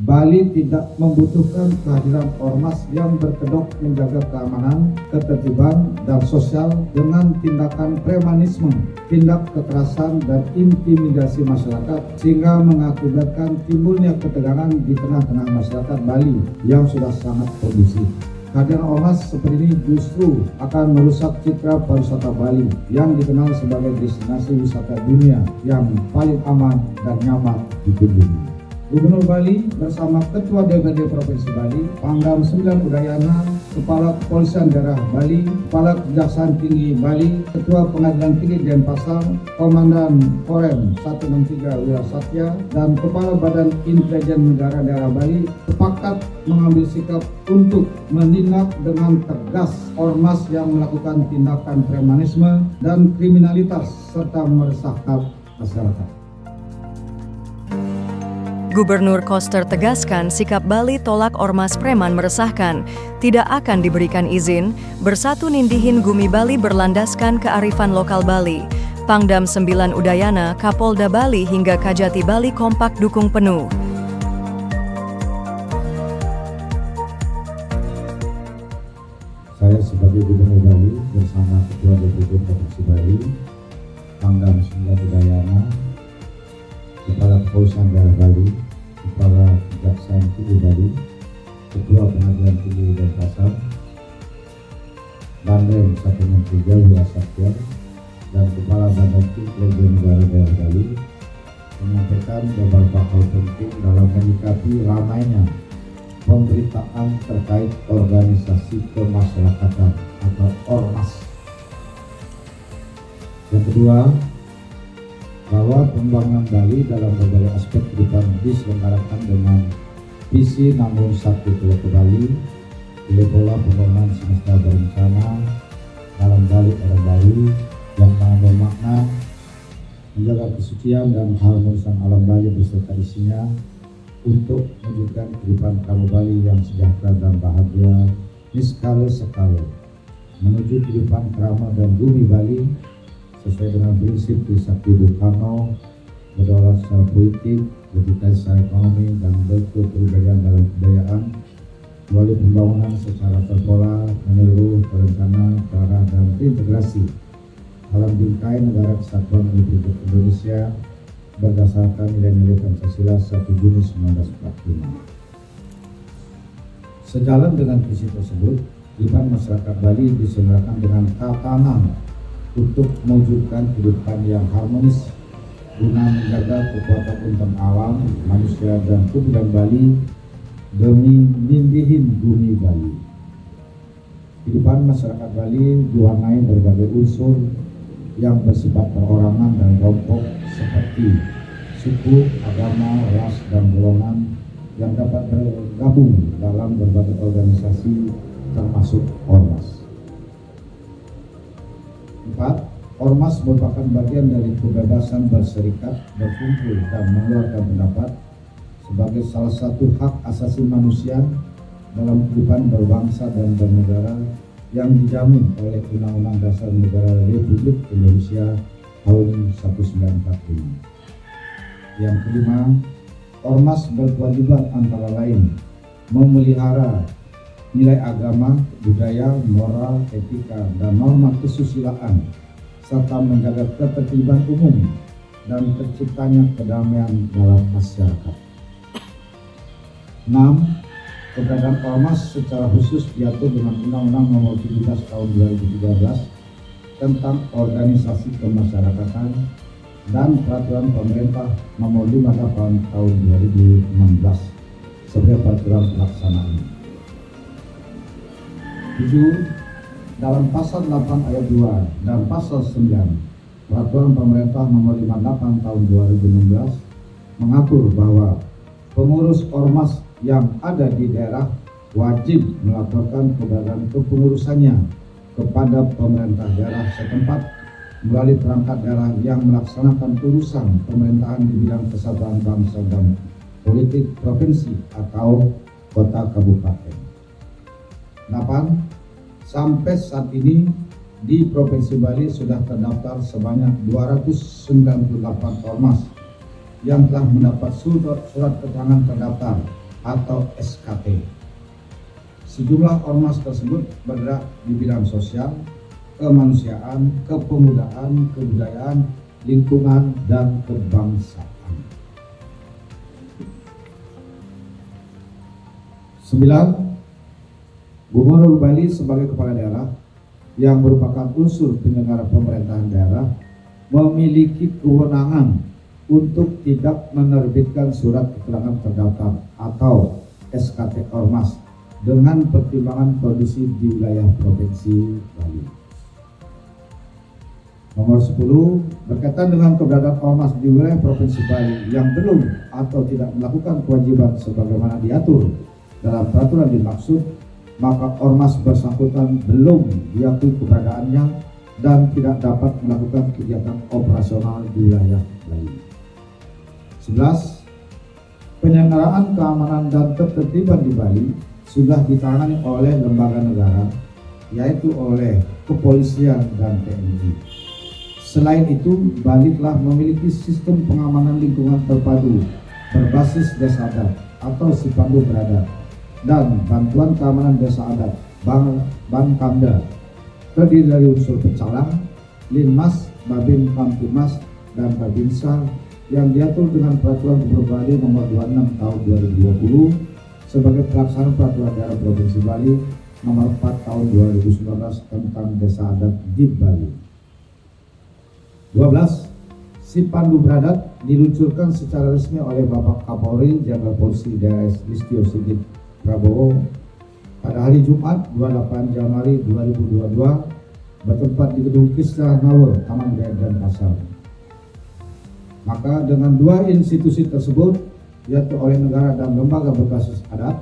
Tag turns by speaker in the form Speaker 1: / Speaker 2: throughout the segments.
Speaker 1: Bali tidak membutuhkan kehadiran ormas yang berkedok menjaga keamanan, ketertiban, dan sosial dengan tindakan premanisme, tindak kekerasan, dan intimidasi masyarakat sehingga mengakibatkan timbulnya ketegangan di tengah-tengah masyarakat Bali yang sudah sangat kondusif. Kehadiran ormas seperti ini justru akan merusak citra pariwisata Bali yang dikenal sebagai destinasi wisata dunia yang paling aman dan nyaman dikunjungi. Gubernur Bali bersama Ketua DPRD Provinsi Bali, Pangdam 9 Udayana, Kepala Kepolisian Daerah Bali, Kepala Kejaksaan Tinggi Bali, Ketua Pengadilan Tinggi Denpasar, Komandan Korem 163 Wirasatya, dan Kepala Badan Intelijen Negara Daerah Bali sepakat mengambil sikap untuk menindak dengan tegas ormas yang melakukan tindakan premanisme dan kriminalitas serta meresahkan masyarakat.
Speaker 2: Gubernur Koster tegaskan sikap Bali tolak ormas preman meresahkan, tidak akan diberikan izin, bersatu nindihin Gumi Bali berlandaskan kearifan lokal Bali. Pangdam 9 Udayana, Kapolda Bali hingga Kajati Bali kompak dukung penuh.
Speaker 1: Saya sebagai Gubernur Bali bersama Ketua DPRD Provinsi Bali, Pangdam 9 Udayana, Kepala Kepolisian Daerah Bali, Kepala Kejaksaan Tinggi Bali, Ketua Pengadilan Tinggi Denpasar, Bandem 163 Wirasatya, dan Kepala Badan Intelijen Negara Daerah Bali menyampaikan beberapa hal penting dalam menyikapi ramainya pemberitaan terkait organisasi kemasyarakatan atau ormas. Yang kedua, bahwa pembangunan Bali dalam berbagai aspek kehidupan diselenggarakan dengan visi namun satu pulau ke Bali, pilih pola pembangunan semesta berencana dalam Bali era baru yang mengandung makna menjaga kesucian dan keharmonisan alam Bali beserta isinya untuk mewujudkan kehidupan kaum Bali yang sejahtera dan bahagia niskala sekali menuju kehidupan kerama dan bumi Bali sesuai dengan prinsip Trisakti Bung Karno, berdaulat secara politik, berdikari secara ekonomi, dan berkepribadian dalam kebudayaan melalui pembangunan secara terpola, menyeluruh, terencana, terarah, dan terintegrasi dalam bingkai negara kesatuan Republik Indonesia berdasarkan nilai-nilai Pancasila 1 Juni 1945. Sejalan dengan visi tersebut, kehidupan masyarakat Bali diselenggarakan dengan tatanan untuk mewujudkan kehidupan yang harmonis guna menjaga kekuatan unsur alam, manusia, dan kebudayaan Bali demi nindihin bumi Bali. Kehidupan masyarakat Bali diwarnai berbagai unsur yang bersifat perorangan dan kelompok seperti suku, agama, ras, dan golongan yang dapat bergabung dalam berbagai organisasi termasuk ormas. 4. Ormas merupakan bagian dari kebebasan berserikat, berkumpul, dan mengeluarkan pendapat sebagai salah satu hak asasi manusia dalam kehidupan berbangsa dan bernegara yang dijamin oleh Undang-Undang Dasar Negara Republik Indonesia tahun 1945. Yang kelima, ormas berkewajiban antara lain memelihara nilai agama, budaya, moral, etika, dan norma kesusilaan, serta menjaga ketertiban umum dan terciptanya kedamaian dalam masyarakat. 6. Keberadaan ormas secara khusus diatur dengan Undang-Undang Nomor 17 Tahun 2013 tentang Organisasi Kemasyarakatan dan Peraturan Pemerintah Nomor 58 Tahun 2016 sebagai peraturan pelaksanaan. 7. Dalam pasal 8 ayat 2 dan pasal 9 Peraturan Pemerintah Nomor 58 Tahun 2016 mengatur bahwa pengurus ormas yang ada di daerah wajib melaporkan keberadaan kepengurusannya kepada pemerintah daerah setempat melalui perangkat daerah yang melaksanakan urusan pemerintahan di bidang kesatuan bangsa dan politik provinsi atau kota kabupaten. 8. Sampai saat ini di Provinsi Bali sudah terdaftar sebanyak 298 ormas yang telah mendapat surat keterangan terdaftar atau SKT. Sejumlah ormas tersebut bergerak di bidang sosial, kemanusiaan, kepemudaan, kebudayaan, lingkungan, dan kebangsaan. 9. Gubernur Bali sebagai kepala daerah yang merupakan unsur penyelenggara pemerintahan daerah memiliki kewenangan untuk tidak menerbitkan surat keterangan terdaftar atau SKT Ormas dengan pertimbangan kondisi di wilayah Provinsi Bali. Nomor 10, berkaitan dengan keberadaan Ormas di wilayah Provinsi Bali yang belum atau tidak melakukan kewajiban sebagaimana diatur dalam peraturan dimaksud, maka Ormas bersangkutan belum diakui keberadaannya dan tidak dapat melakukan kegiatan operasional di wilayah Bali. 11. Penyelenggaraan keamanan dan ketertiban di Bali sudah ditangani oleh lembaga negara, yaitu oleh kepolisian dan TNI. Selain itu, Bali telah memiliki sistem pengamanan lingkungan terpadu berbasis desa adat atau Sipandu Beradat dan bantuan keamanan desa adat Bankamda, terdiri dari unsur Pecalang, Linmas, Babin Kamtimas, dan Babinsa yang diatur dengan Peraturan Gubernur Bali Nomor 26 Tahun 2020 sebagai pelaksana Peraturan Daerah Provinsi Bali Nomor 4 Tahun 2019 tentang desa adat di Bali. 12. Sipandu Beradat diluncurkan secara resmi oleh Bapak Kapolri Jenderal Polisi Daerah Listio Sigit Prabowo pada hari Jumat 28 Januari 2022 bertempat di Gedung Kisra Nawur, Taman Jaya dan Pasar. Maka dengan dua institusi tersebut, yaitu oleh negara dan lembaga berbasis adat,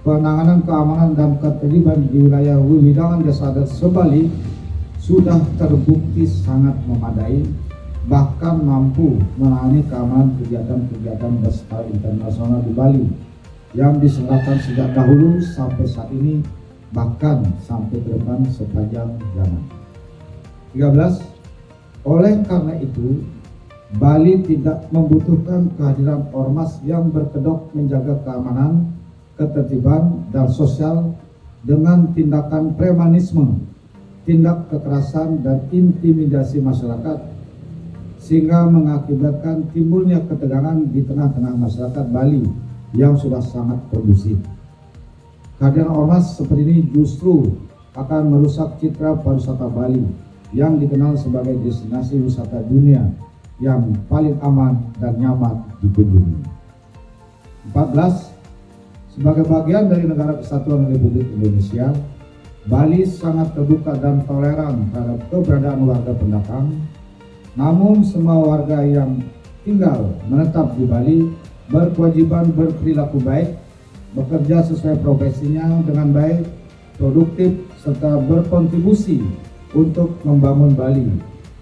Speaker 1: penanganan keamanan dan ketertiban di wilayah Wiwidangan Desa Adat Sebali sudah terbukti sangat memadai, bahkan mampu menangani keamanan kegiatan-kegiatan berskala internasional di Bali yang diselenggarakan sejak dahulu sampai saat ini, bahkan sampai ke depan sepanjang zaman. 13. Oleh karena itu, Bali tidak membutuhkan kehadiran ormas yang berkedok menjaga keamanan, ketertiban, dan sosial dengan tindakan premanisme, tindak kekerasan, dan intimidasi masyarakat, sehingga mengakibatkan timbulnya ketegangan di tengah-tengah masyarakat Bali yang sudah sangat kondusif. Kehadiran ormas seperti ini justru akan merusak citra pariwisata Bali yang dikenal sebagai destinasi wisata dunia yang paling aman dan nyaman dikunjungi. 14. Sebagai bagian dari Negara Kesatuan Republik Indonesia, Bali sangat terbuka dan toleran terhadap keberadaan warga pendatang. Namun semua warga yang tinggal menetap di Bali berkewajiban berperilaku baik, bekerja sesuai profesinya dengan baik, produktif, serta berkontribusi untuk membangun Bali,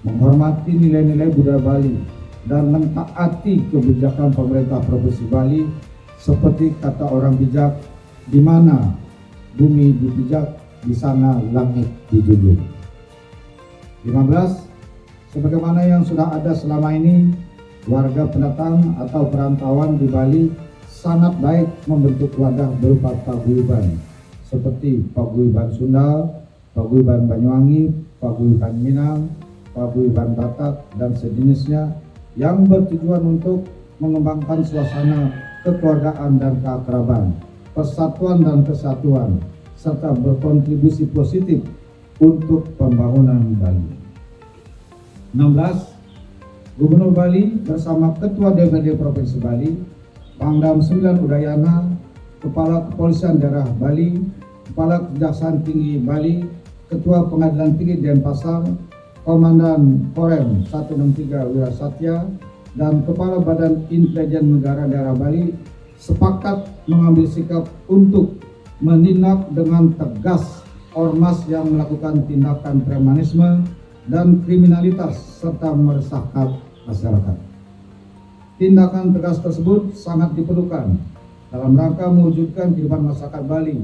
Speaker 1: menghormati nilai-nilai budaya Bali, dan mentaati kebijakan pemerintah Provinsi Bali seperti kata orang bijak, di mana bumi dipijak, di sana langit dijunjung. 15. Sebagaimana yang sudah ada selama ini, warga pendatang atau perantauan di Bali sangat baik membentuk wadah berupa paguyuban seperti paguyuban Sunda, paguyuban Banyuwangi, paguyuban Minang, paguyuban Batak, dan sejenisnya yang bertujuan untuk mengembangkan suasana kekeluargaan dan keakraban, persatuan dan kesatuan, serta berkontribusi positif untuk pembangunan Bali. 16. Gubernur Bali bersama Ketua DPRD Provinsi Bali, Pangdam 9 Udayana, Kepala Kepolisian Daerah Bali, Kepala Kejaksaan Tinggi Bali, Ketua Pengadilan Tinggi Denpasar, Komandan Korem 163 Wirasatya, dan Kepala Badan Intelijen Negara Daerah Bali sepakat mengambil sikap untuk menindak dengan tegas ormas yang melakukan tindakan premanisme dan kriminalitas serta meresahkan masyarakat. Tindakan tegas tersebut sangat diperlukan dalam rangka mewujudkan kehidupan masyarakat Bali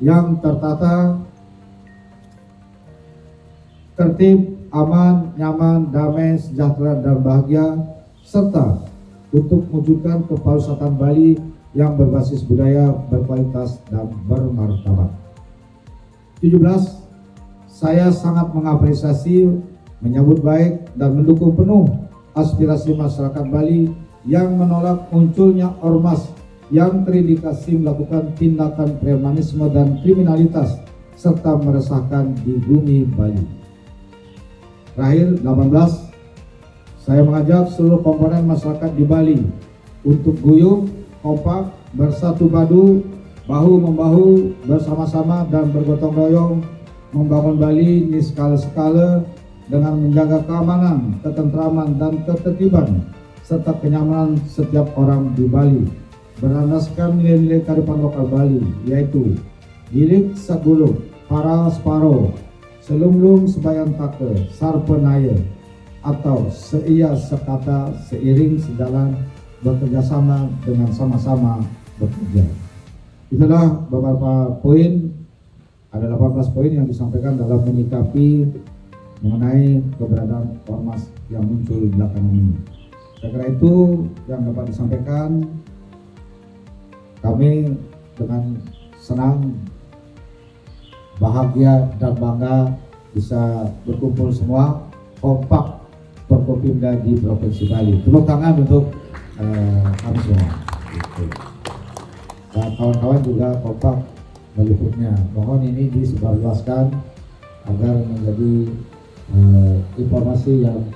Speaker 1: yang tertata, tertib, aman, nyaman, damai, sejahtera, dan bahagia, serta untuk mewujudkan kepariwisataan Bali yang berbasis budaya, berkualitas, dan bermartabat. 17. Saya sangat mengapresiasi, menyambut baik, dan mendukung penuh aspirasi masyarakat Bali yang menolak munculnya ormas yang terindikasi melakukan tindakan premanisme dan kriminalitas serta meresahkan di bumi Bali. Terakhir, 18. Saya mengajak seluruh komponen masyarakat di Bali untuk guyup, kompak, bersatu padu, bahu-membahu, bersama-sama dan bergotong royong membangun Bali di skala-skala dengan menjaga keamanan, ketentraman, dan ketertiban serta kenyamanan setiap orang di Bali, berlandaskan nilai-nilai kearifan lokal Bali, yaitu gilik saguluk, para separo, selumlum sebayan take, sarpenaya, atau seia sekata, seiring sejalan, bekerjasama dengan sama-sama bekerja. Itulah beberapa poin, ada 18 poin yang disampaikan dalam menyikapi mengenai keberadaan ormas yang muncul belakangan ini. Saya kira itu yang dapat disampaikan. Kami dengan senang, bahagia, dan bangga bisa berkumpul semua kompak Forkopimda di Provinsi Bali. Tepuk tangan untuk kami semua. Dan kawan-kawan juga kompak meliputnya. Mohon ini disebarluaskan agar menjadi informasi yang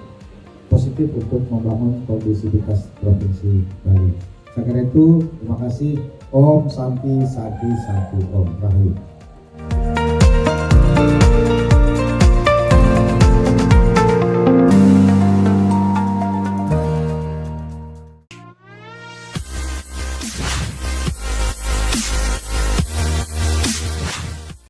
Speaker 1: positif untuk membangun kondisivitas Provinsi Bali. Saya kira itu, terima kasih. Om Santi Santi Santi Om Rahayu.